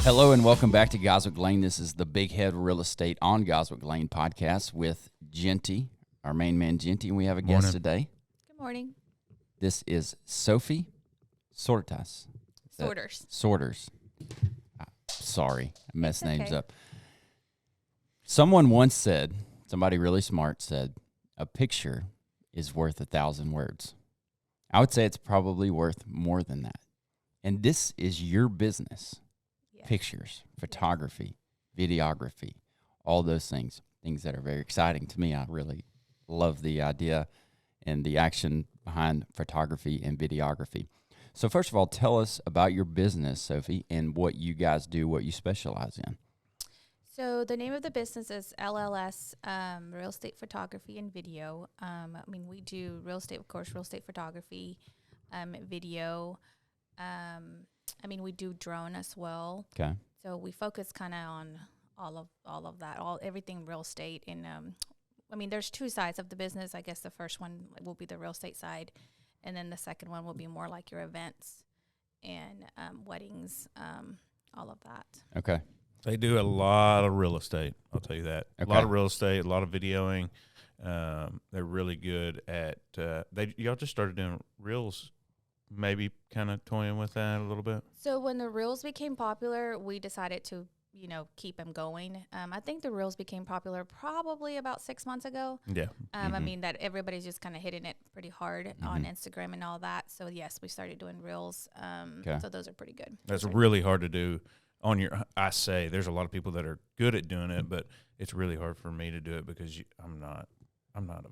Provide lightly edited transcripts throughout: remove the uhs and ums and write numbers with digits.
Hello and welcome back to Goswick Lane. This is the Big Head Real Estate on Goswick Lane podcast with Genty, our main man Genty, and we have a guest today. Good morning. This is Sophie Sortas. Sorters. Sorry, I messed names up. Someone once said, somebody really smart said, a picture is worth 1,000 words. I would say it's probably worth more than that. And this is your business. Yes. Pictures, photography, videography, all those things that are very exciting to me. I really love the idea and the action behind photography and videography. So first of all, tell us about your business, Sophie, and what you guys do, what you specialize in. So the name of the business is LLS Real Estate Photography and Video. We do real estate, of course, real estate photography, video. We do drone as well. Okay. So we focus kind of on all of that, everything real estate. And there's two sides of the business. I guess the first one will be the real estate side, and then the second one will be more like your events and weddings, all of that. Okay. They do a lot of real estate. I'll tell you that. Okay. A lot of real estate, a lot of videoing. They're really good at. Y'all just started doing reels. Maybe kind of toying with that a little bit. So when the reels became popular, we decided to, keep them going. I think the reels became popular probably about 6 months ago. Yeah. That everybody's just kind of hitting it pretty hard on Instagram and all that. So yes, we started doing reels. So those are pretty good. That's really hard to do on your. I say there's a lot of people that are good at doing it, but it's really hard for me to do it because I'm not a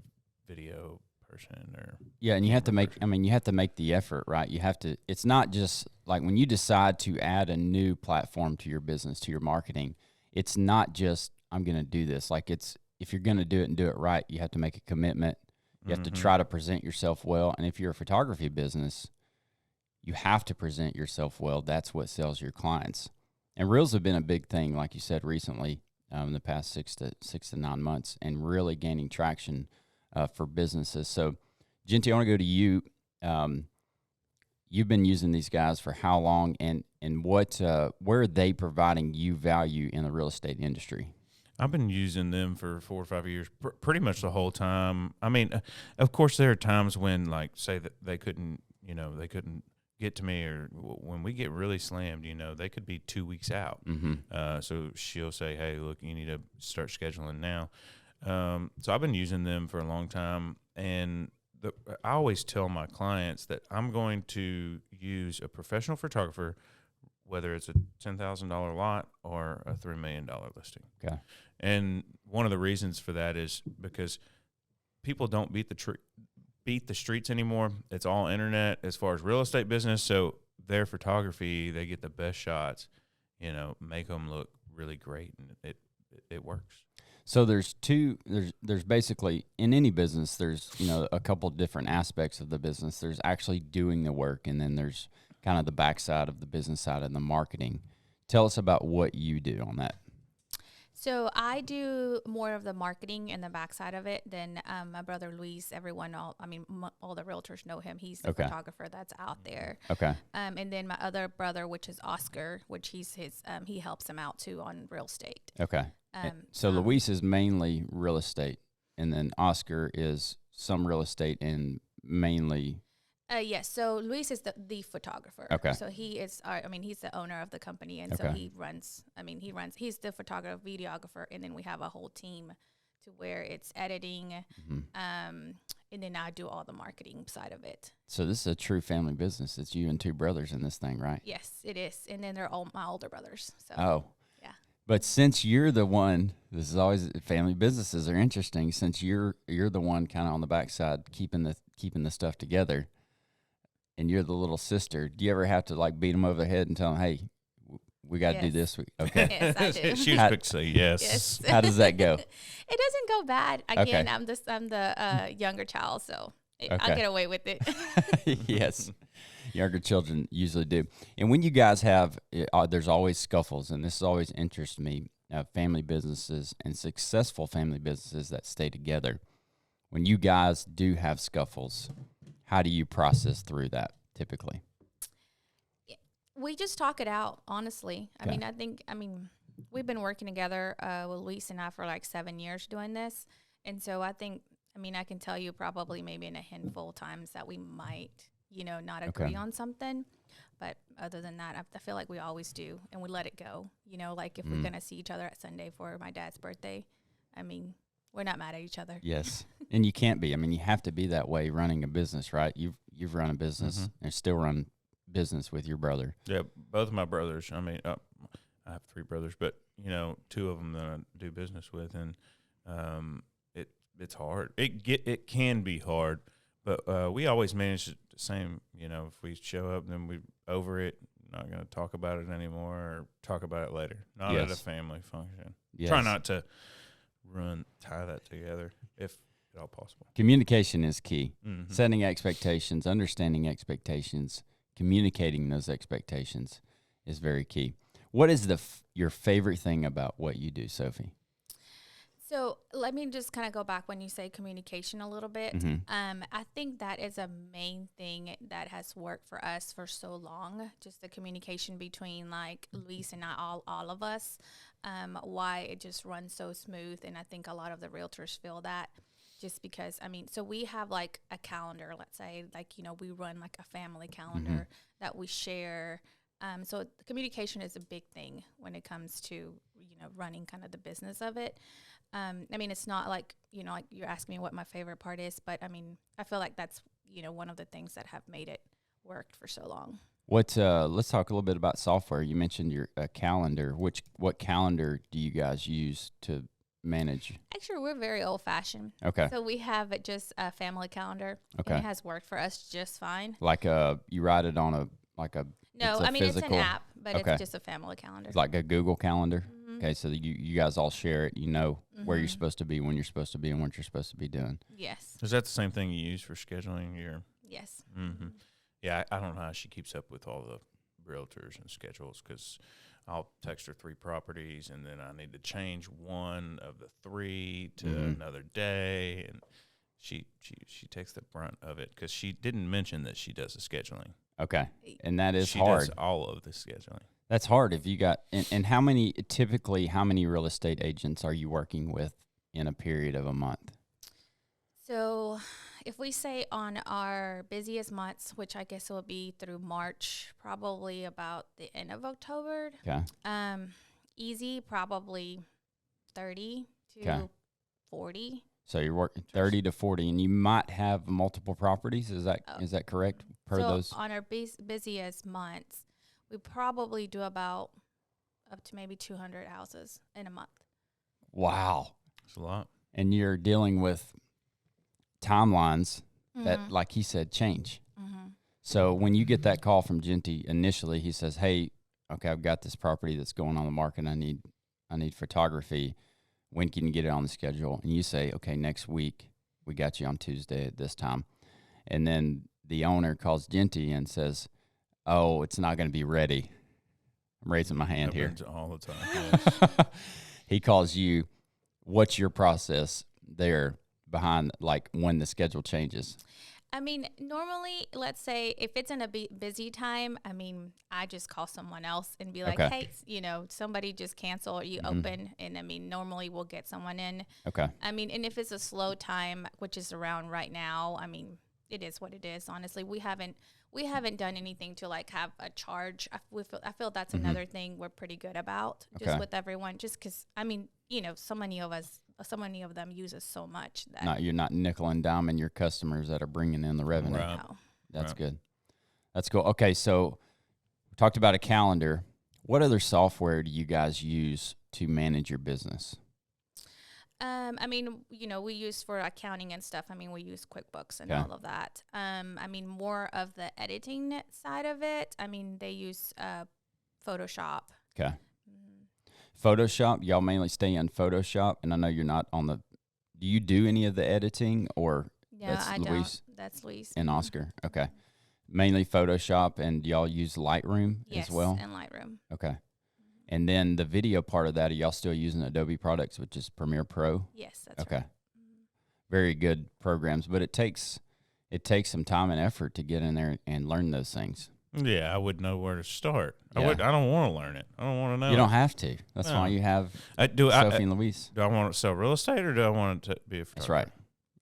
video person or and you have to make you have to make the effort, right? You have to. It's not just like when you decide to add a new platform to your business, to your marketing, it's not just I'm going to do this. Like if you're going to do it and do it right, you have to make a commitment. You have to try to present yourself well, and if you're a photography business, you have to present yourself well. That's what sells your clients. And reels have been a big thing, like you said, recently in the past 6 to 9 months, and really gaining traction for businesses. So, Genty, I want to go to you. You've been using these guys for how long, and what where are they providing you value in the real estate industry? I've been using them for 4 or 5 years, pretty much the whole time. Of course, there are times when, like, say that they couldn't get to me, or when we get really slammed, they could be 2 weeks out. So she'll say, "Hey, look, you need to start scheduling now." So I've been using them for a long time, and I always tell my clients that I'm going to use a professional photographer, whether it's a $10,000 lot or a $3 million listing. Okay. And one of the reasons for that is because people don't beat the streets anymore. It's all internet as far as real estate business. So their photography, they get the best shots, make them look really great, and it works. So there's basically, in any business, there's, a couple different aspects of the business. There's actually doing the work, and then there's kind of the backside of the business side and the marketing. Tell us about what you do on that. So I do more of the marketing and the backside of it than my brother Luis. All the realtors know him. He's the photographer that's out there. Okay. And then my other brother, which is Oscar, which he helps him out too on real estate. Okay. So Luis is mainly real estate, and then Oscar is some real estate and mainly. Yes. So Luis is the photographer. Okay. So he is. He's the owner of the company, and so he runs. He's the photographer, videographer, and then we have a whole team to where it's editing, and then I do all the marketing side of it. So this is a true family business. It's you and two brothers in this thing, right? Yes, it is, and then they're all my older brothers. So. Oh. Yeah. But since you're the one, this is always family businesses are interesting. Since you're the one kind of on the backside keeping the stuff together. And you're the little sister. Do you ever have to beat them over the head and tell them, "Hey, we got to do this"? Okay. Yes, I do. She was quick to say yes. How does that go? It doesn't go bad. Again, I'm the younger child, so I get away with it. Yes, younger children usually do. And when you guys have, there's always scuffles, and this always interests me. Family businesses and successful family businesses that stay together. When you guys do have scuffles, how do you process through that typically? We just talk it out, honestly. Okay. I mean, we've been working together with Luis and I for like 7 years doing this. And so I can tell you probably maybe in a handful of times that we might, not agree on something. But other than that, I feel like we always do. And we let it go. Like if we're going to see each other at Sunday for my dad's birthday, we're not mad at each other. Yes. And you can't be. You have to be that way running a business, right? You've run a business and still run business with your brother. Yeah, both of my brothers. I have 3 brothers, but 2 of them that I do business with, and it's hard. It can be hard, but we always manage it the same. If we show up, then we over it. Not going to talk about it anymore, or talk about it later. Not at a family function. Yes. Try not to tie that together if at all possible. Communication is key. Mm-hmm. Setting expectations, understanding expectations, communicating those expectations is very key. What is your favorite thing about what you do, Sophie? So let me just kind of go back when you say communication a little bit. I think that is a main thing that has worked for us for so long, just the communication between like Luis and I, all of us, why it just runs so smooth. And I think a lot of the realtors feel that just because, so we have like a calendar, let's say, like, we run like a family calendar that we share. So communication is a big thing when it comes to, running kind of the business of it. It's not like, like you're asking me what my favorite part is, but I feel like that's, one of the things that have made it worked for so long. Let's talk a little bit about software. You mentioned your calendar. What calendar do you guys use to manage? Actually, we're very old fashioned. Okay. So we have just a family calendar. Okay. And it has worked for us just fine. Like you write it on No, it's an app, but it's just a family calendar. Like a Google Calendar. Okay, so you guys all share it. Where you're supposed to be, when you're supposed to be, and what you're supposed to be doing. Yes. Is that the same thing you use for scheduling your? Yes. Mm-hmm. Yeah, I don't know how she keeps up with all the realtors and schedules, because I'll text her 3 properties, and then I need to change one of the 3 to another day, and she takes the brunt of it, because she didn't mention that she does the scheduling. Okay, and that is she hard. Does all of the scheduling. That's hard if you got and how many real estate agents are you working with in a period of a month? So if we say on our busiest months, which I guess will be through March, probably about the end of October. Okay. Easy, probably 30 to 40. So you're working 30 to 40, and you might have multiple properties. Is that correct? On our busiest months, we probably do about up to maybe 200 houses in a month. Wow. That's a lot. And you're dealing with timelines that, like he said, change. So when you get that call from Genty initially, he says, hey, okay, I've got this property that's going on the market. I need photography. When can you get it on the schedule? And you say, okay, next week, we got you on Tuesday at this time. And then the owner calls Genty and says, oh, it's not going to be ready. I'm raising my hand here. All the time. Yes. He calls you. What's your process there behind, like, when the schedule changes? Normally, let's say if it's in a busy time, I just call someone else and be like, hey, somebody just cancel or you open. And normally we'll get someone in. Okay. And if it's a slow time, which is around right now, it is what it is. Honestly, we haven't done anything to like have a charge. I feel that's another thing we're pretty good about just with everyone, just because, so many of them use us so much that you're not nickel and diming your customers that are bringing in the revenue. Right. No. That's good. That's cool. Okay, so we talked about a calendar. What other software do you guys use to manage your business? We use for accounting and stuff. We use QuickBooks and all of that. More of the editing side of it. They use Photoshop. Okay. Photoshop, y'all mainly stay in Photoshop, and I know you're not on the. Do you do any of the editing, or that's Luis? Don't. That's Luis and Oscar. Okay, mainly Photoshop, and y'all use Lightroom as well. Yes, and Lightroom. Okay, and then the video part of that, are y'all still using Adobe products, which is Premiere Pro? Yes, that's okay. Right. Very good programs, but it takes some time and effort to get in there and learn those things. Yeah, I would know where to start. Yeah. I don't want to learn it. I don't want to know. You don't have to. That's No. why you have do Sophie and Louise. I want to sell real estate or do I want to be a photographer? That's right.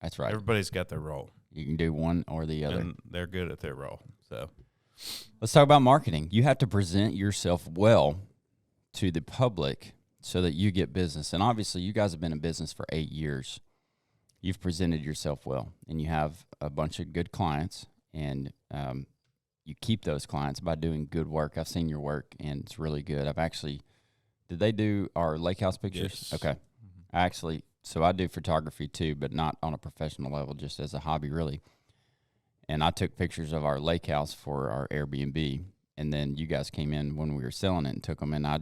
That's right. Everybody's got their role. You can do one or the other. And they're good at their role. So let's talk about marketing. You have to present yourself well to the public so that you get business. And obviously, you guys have been in business for 8 years. You've presented yourself well, and you have a bunch of good clients, and you keep those clients by doing good work. I've seen your work, and it's really good. Did they do our lake house pictures? Yes. Okay. So I do photography too, but not on a professional level, just as a hobby, really. And I took pictures of our lake house for our Airbnb, and then you guys came in when we were selling it and took them, and I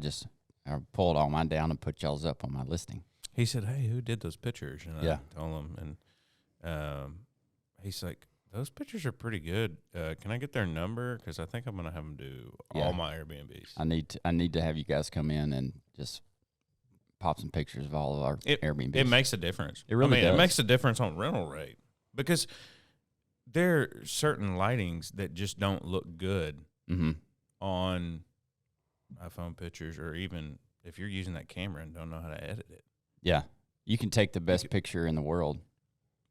pulled all mine down and put y'all's up on my listing. he said, "Hey, who did those pictures?" And Yeah. I told him, and he's like, "Those pictures are pretty good. Can I get their number? Because I think I'm gonna have them do all my Airbnbs." I need to have you guys come in and just pop some pictures of all of our Airbnbs. It makes a difference. It really does. It makes a difference on rental rate because there are certain lightings that just don't look good on iPhone pictures, or even if you're using that camera and don't know how to edit it. Yeah. You can take the best picture in the world.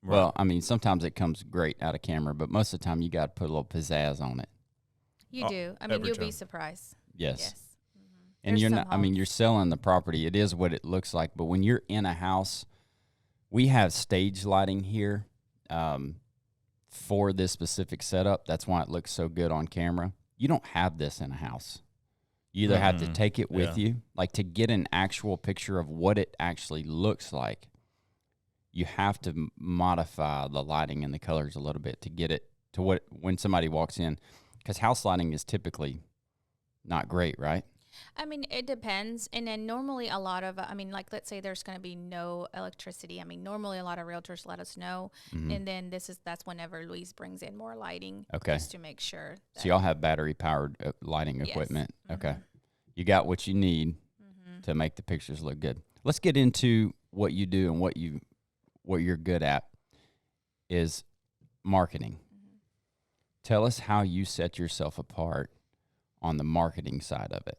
Right. Well, I mean, sometimes it comes great out of camera, but most of the time you got to put a little pizzazz on it. You do. I mean, every you'll be time. surprised. Yes. Yes. And There's you're some not, I mean, homes. you're selling the property. It is what it looks like. But when you're in a house, we have stage lighting here for this specific setup. That's why it looks so good on camera. You don't have this in a house. You either have to take it with you, like to get an actual picture of what it actually looks like. You have to modify the lighting and the colors a little bit to get it to what when somebody walks in, because house lighting is typically not great, right? I mean, it depends. And then normally a lot of, like, let's say there's going to be no electricity. I mean, normally a lot of realtors let us know. And then that's whenever Louise brings in more lighting. Okay. Just to make sure. So y'all have battery-powered lighting equipment. Okay. You got what you need to make the pictures look good. Let's get into what you do and what you're good at is marketing. Tell us how you set yourself apart on the marketing side of it.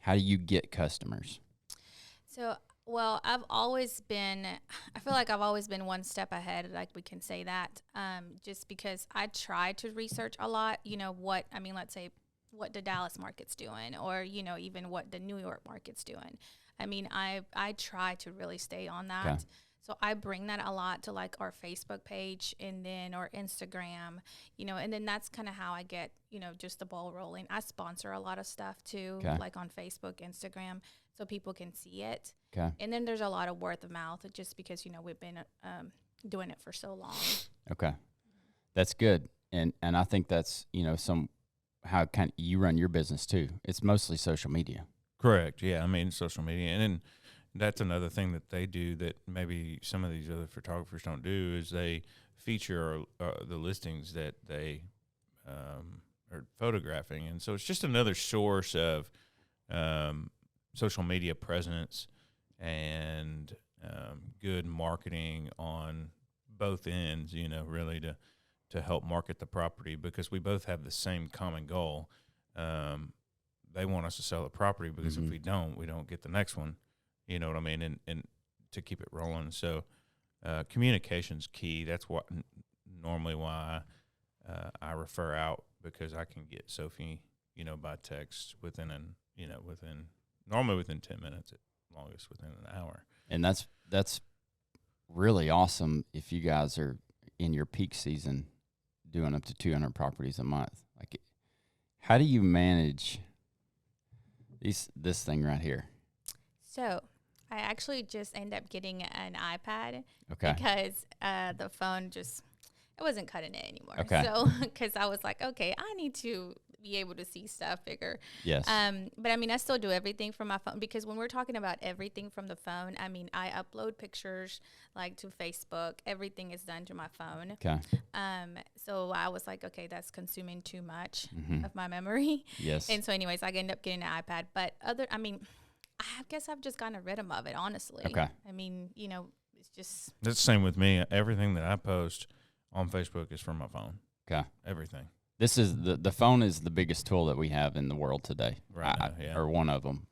How do you get customers? So, well, I feel like I've always been one step ahead, like we can say that, just because I try to research a lot, let's say what the Dallas market's doing, or, even what the New York market's doing. I mean, I try to really stay on that. Okay. So I bring that a lot to like our Facebook page or Instagram, and then that's kind of how I get, just the ball rolling. I sponsor a lot of stuff too, like on Facebook, Instagram, so people can see it. Okay. And then there's a lot of word of mouth just because, we've been doing it for so long. Okay. That's good. And I think that's, how kind of you run your business too. It's mostly social media. Correct. Yeah. I mean, social media. And then that's another thing that they do that maybe some of these other photographers don't do is they feature the listings that they are photographing. And so it's just another source of social media presence and good marketing on both ends, really to help market the property, because we both have the same common goal. They want us to sell the property because if we don't get the next one. You know what I mean? And to keep it rolling. So communication's key. That's what normally why I refer out, because I can get Sophie, by text within 10 minutes, at longest within an hour. And that's really awesome if you guys are in your peak season doing up to 200 properties a month. Like, how do you manage this thing right here? So I actually just ended up getting an iPad because the phone it wasn't cutting it anymore. Okay. So, because I was like, okay, I need to be able to see stuff bigger. Yes. But I mean, I still do everything from my phone, because when we're talking about everything from the phone, I mean, I upload pictures like to Facebook. Everything is done to my phone. Okay. So I was like, okay, that's consuming too much of my memory. Yes. And so anyways, I ended up getting an iPad. But I guess I've just gotten a rhythm of it, honestly. Okay. I mean, it's just. That's the same with me. Everything that I post on Facebook is from my phone. Okay. Everything. this is the phone is the biggest tool that we have in the world today, Right now, yeah. or one of them,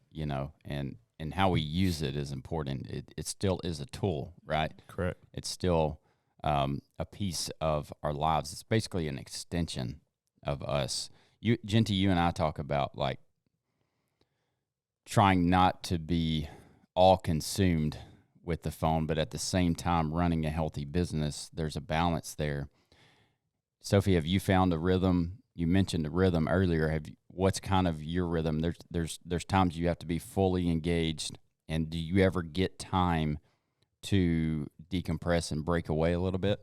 and how we use it is important. It still is a tool, right? Correct. It's still a piece of our lives. It's basically an extension of us. Genty, you and I talk about like trying not to be all consumed with the phone, but at the same time running a healthy business. There's a balance there. Sophie, have you found a rhythm? You mentioned a rhythm earlier. What's kind of your rhythm? There's times you have to be fully engaged, and do you ever get time to decompress and break away a little bit?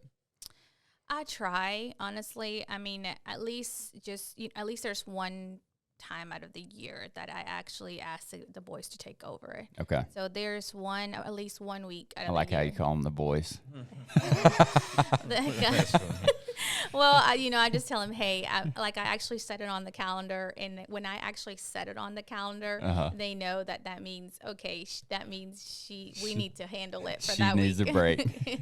I try, honestly. I mean, at least there's one time out of the year that I actually ask the boys to take over. Okay. So there's at least 1 week out of I like the how year. you call them the boys. That's funny. Well, I just tell him, hey, I actually set it on the calendar, and when I actually set it on the calendar, they know that means okay. That means we need to handle it for that week. She needs a break. Yes.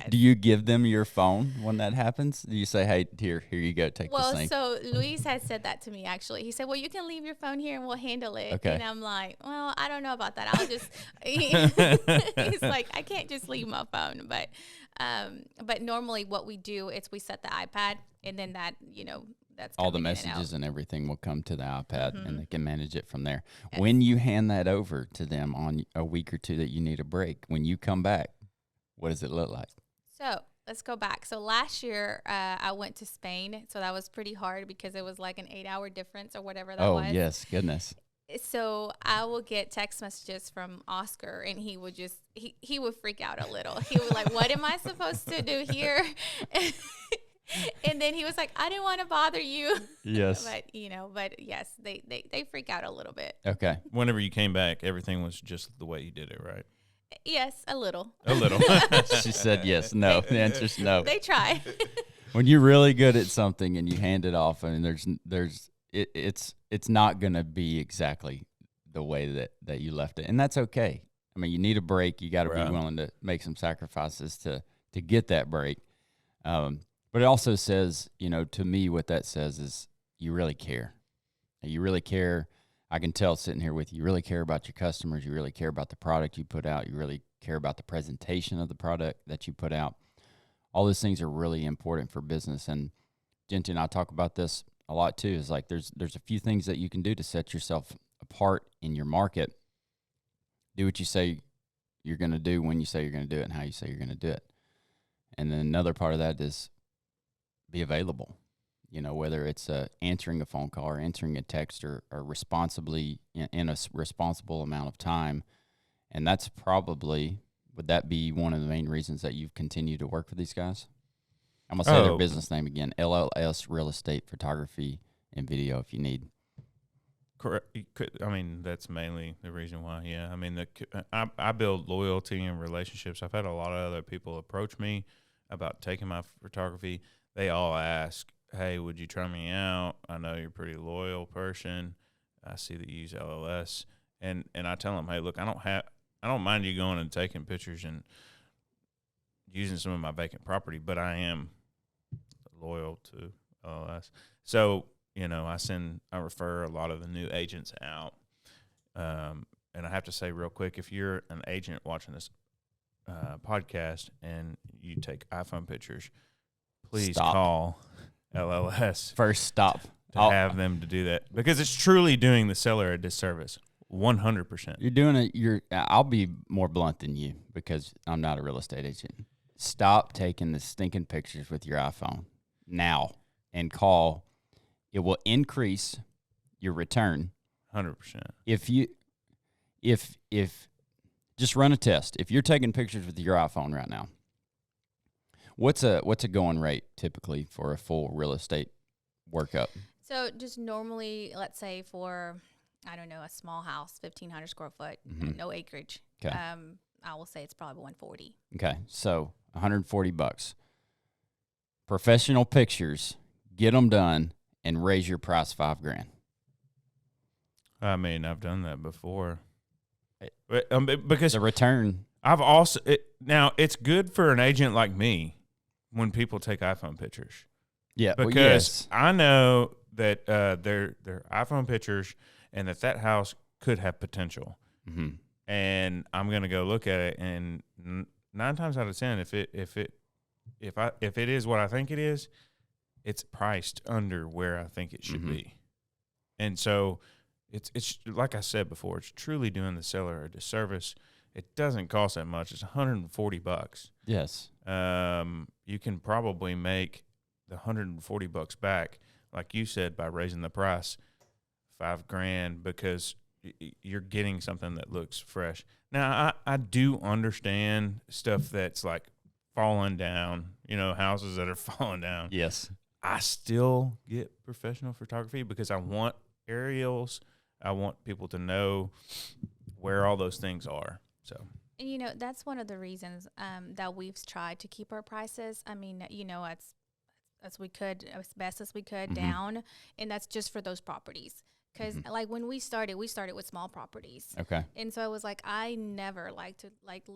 Do you give them your phone when that happens? Do you say, "Hey, here you go, take this Well, thing"? so Luis has said that to me actually. He said, "Well, you can leave your phone here and we'll handle it." Okay. And I'm like, "Well, I don't know about that. I'll just." He's like, "I can't just leave my phone," but normally what we do is we set the iPad, and then that's All the coming in and out. messages and everything will come to the iPad, Mm-hmm. and they can manage it from there. Yes. When you hand that over to them on a week or two that you need a break, when you come back, what does it look like? So let's go back. So last year I went to Spain, so that was pretty hard because it was like an 8-hour difference or whatever that was. Oh, yes, goodness. So I will get text messages from Oscar, and he would just he would freak out a little. He was like, "What am I supposed to do here?" And then he was like, "I didn't want to bother you." Yes. But yes, they freak out a little bit. Okay. Whenever you came back, everything was just the way you did it, right? Yes, a little. A little. She said yes. No. The answer's no. They try. When you're really good at something and you hand it off, I mean, it's not going to be exactly the way that you left it, and that's okay. I mean, you need a break. You got to Right. be willing to make some sacrifices to get that break. But it also says, to me, what that says is you really care. You really care. I can tell sitting here with you, you really care about your customers. You really care about the product you put out. You really care about the presentation of the product that you put out. All those things are really important for business. And Genty and I talk about this a lot too. Is like there's a few things that you can do to set yourself apart in your market. Do what you say you're going to do when you say you're going to do it and how you say you're going to do it. And then another part of that is be available. Whether it's answering a phone call or answering a text or responsibly in a responsible amount of time. And that's probably, would that be one of the main reasons that you've continued to work for these guys? I'm going to say their business name again, LLS Real Estate Photography and Video if you need. Correct. I mean, that's mainly the reason why. Yeah. I mean, I build loyalty and relationships. I've had a lot of other people approach me about taking my photography. They all ask, "Hey, would you try me out? I know you're a pretty loyal person. I see that you use LLS." And I tell them, "Hey, look, I don't mind you going and taking pictures and using some of my vacant property, but I am loyal to LLS." So, I refer a lot of the new agents out. And I have to say real quick, if you're an agent watching this podcast and you take iPhone pictures, please call LLS. First stop. To have them to do that, because it's truly doing the seller a disservice. 100%. You're doing it. I'll be more blunt than you because I'm not a real estate agent. Stop taking the stinking pictures with your iPhone now and call. It will increase your return. 100%. If just run a test. If you're taking pictures with your iPhone right now, what's a going rate typically for a full real estate workup? So just normally, let's say for, I don't know, a small house, 1,500 square foot, no acreage. Okay. I will say it's probably $140. Okay, so $140. Professional pictures, get them done, and raise your price $5,000. I mean, I've done that before. Because The return. I've also now it's good for an agent like me when people take iPhone pictures. Yeah, well, because yes. I know that they're iPhone pictures and that house could have potential. Mm-hmm. And I'm gonna go look at it, and 9 times out of 10, if it is what I think it is, it's priced under where I think it should Mm-hmm. be. And so it's like I said before, it's truly doing the seller a disservice. It doesn't cost that much. It's $140. Yes. You can probably make the $140 back, like you said, by raising the price $5,000 because you're getting something that looks fresh. Now, I do understand stuff that's like falling down, houses that are falling down. Yes. I still get professional photography because I want aerials. I want people to know where all those things are. So, And that's one of the reasons that we've tried to keep our prices. I mean, as best as we could down, and that's just for those properties. Because like when we started with small properties. Okay. And so it was like I never like to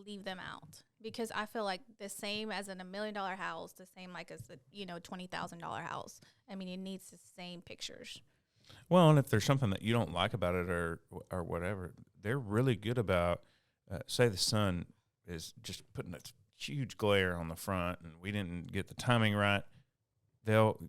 leave them out because I feel like the same as in $1 million house, the same like as a $20,000 house. I mean, it needs the same pictures. well, and if there's something that you don't like about it or whatever, they're really good about. Say the sun is just putting a huge glare on the front, and we didn't get the timing right. They'll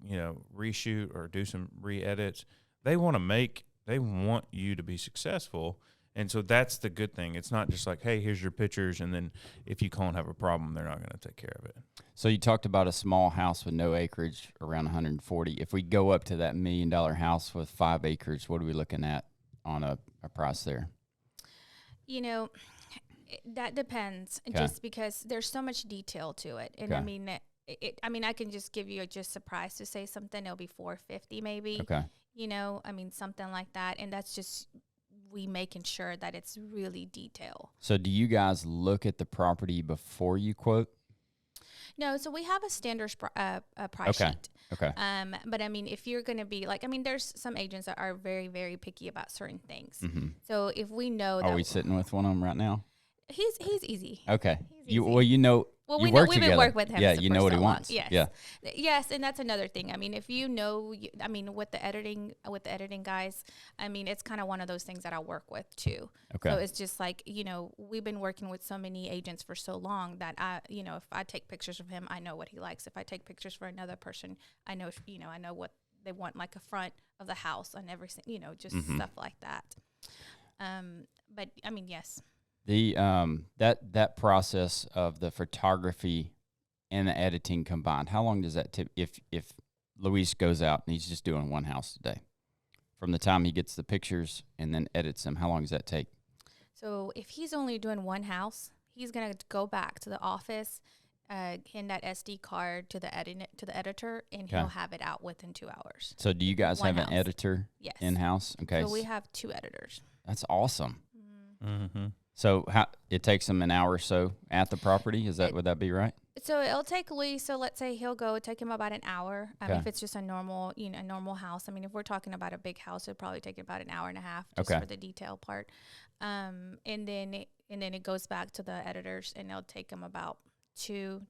reshoot or do some re-edits. They want you to be successful. And so that's the good thing. It's not just like, hey, here's your pictures, and then if you call and have a problem, they're not going to take care of it. So you talked about a small house with no acreage, around 140. If we go up to that $1 million house with 5 acres, what are we looking at on a price there? That depends, just because there's so much detail to it. And I mean, I can just give you just a price to say something. It'll be $450 maybe. Okay. I mean, something like that. And that's just we making sure that it's really detailed. So do you guys look at the property before you quote? No, so we have a standard price sheet. Okay. But I mean, if you're going to be like, I mean, there's some agents that are very, very picky about certain things. Mm-hmm. So if we know that. Are we sitting with one of them right now? He's easy. Okay. He's easy. Well, we know we've been working with him. Yeah, for you know what so he long. wants. Yes. Yeah. Yes, and that's another thing. I mean, if with the editing guys, I mean, it's kind of one of those things that I work with too. Okay. So it's just like, we've been working with so many agents for so long that if I take pictures of him, I know what he likes. If I take pictures for another person, I know what they want, like a front of the house and everything, just stuff like that. But I mean, yes. The that process of the photography and the editing combined, how long does that take? If Luis goes out and he's just doing one house today, from the time he gets the pictures and then edits them, how long does that take? So if he's only doing one house, he's gonna go back to the office, hand that SD card to the editor, and he'll have it out within 2 hours. So do you guys have an editor in house? Okay. So we have 2 editors. That's awesome. Mm-hmm. So it takes them an hour or so at the property? Would that be right? So it'll take Luis. So let's say take him about an hour. If it's just a normal house. I mean, if we're talking about a big house, it'd probably take about an hour and a half just for the detail part. And then it goes back to the editors, and it'll take them about an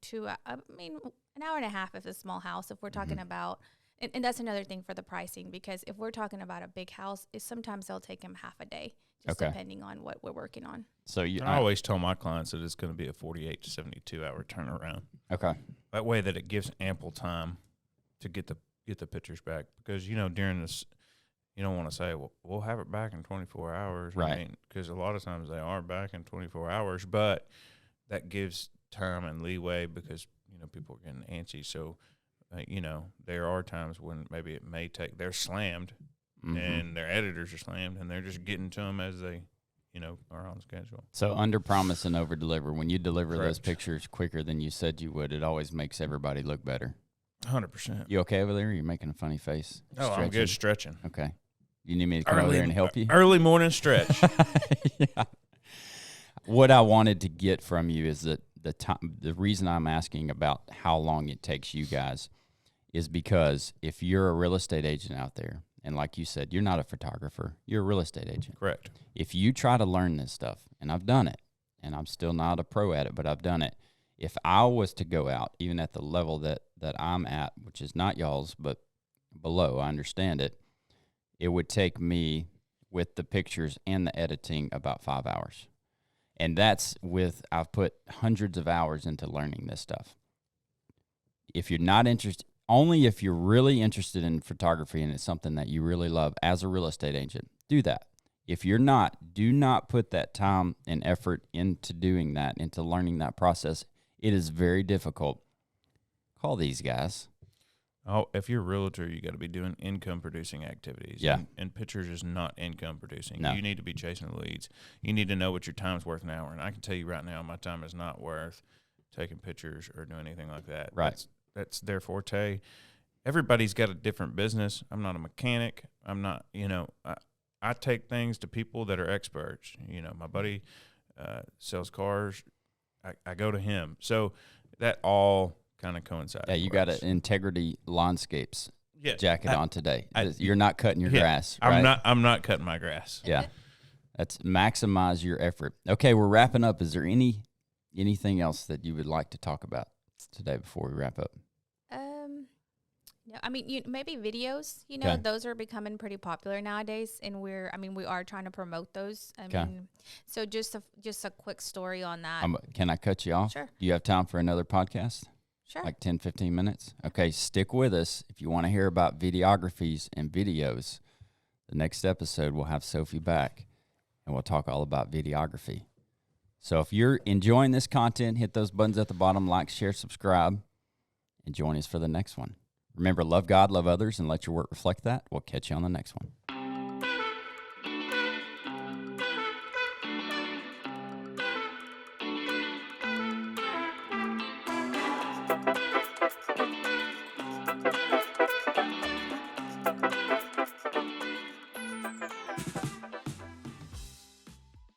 hour and a half if it's a small house. If we're talking about, and that's another thing for the pricing, because if we're talking about a big house, sometimes it'll take them half a day. Just depending on what we're working on. So I always tell my clients that it's going to be a 48 to 72 hour turnaround. Okay. That way that it gives ample time to get the pictures back, because during this, you don't want to say, well, we'll have it back in 24 hours. Right. I mean, because a lot of times they are back in 24 hours, but that gives time and leeway because people are getting antsy. So there are times when maybe it may take. They're slammed. And their editors are slammed, and they're just getting to them as they, are on schedule. So under promise and over deliver. When you deliver Correct. those pictures quicker than you said you would, it always makes everybody look better. 100%. You okay over there? You're making a funny face. Oh, I'm good stretching. Okay. You need me to come over there and help you? Early morning stretch. Yeah. What I wanted to get from you is that the reason I'm asking about how long it takes you guys is because if you're a real estate agent out there, and like you said, you're not a photographer, you're a real estate agent. Correct. If you try to learn this stuff, and I've done it, and I'm still not a pro at it, but I've done it. If I was to go out, even at the level that I'm at, which is not y'all's, but below, I understand it, it would take me, with the pictures and the editing, about 5 hours. And that's I've put hundreds of hours into learning this stuff. If you're not interested, only if you're really interested in photography and it's something that you really love as a real estate agent, do that. If you're not, do not put that time and effort into doing that, into learning that process. It is very difficult. Call these guys. Oh, if you're a realtor, you got to be doing income producing activities. Yeah. And pictures is not income producing. No. You need to be chasing the leads. You need to know what your time's worth an hour. And I can tell you right now, my time is not worth taking pictures or doing anything like that. Right. That's their forte. Everybody's got a different business. I'm not a mechanic. I'm not, I take things to people that are experts. My buddy sells cars. I go to him. So that all kind of coincides. Yeah, you got an Integrity Landscapes jacket on today. You're not cutting your grass, right? I'm not cutting my grass. Yeah. That's maximize your effort. Okay, we're wrapping up. Is there anything else that you would like to talk about today before we wrap up? No, I mean, maybe videos, Okay. those are becoming pretty popular nowadays, and we are trying to promote those. I mean, so just a quick story on that. Can I cut you off? Sure. Do you have time for another podcast? Sure. Like 10, 15 minutes? Okay, stick with us. If you want to hear about videographies and videos, the next episode we'll have Sophie back, and we'll talk all about videography. So if you're enjoying this content, hit those buttons at the bottom, like, share, subscribe, and join us for the next one. Remember, love God, love others, and let your work reflect that. We'll catch you on the next one.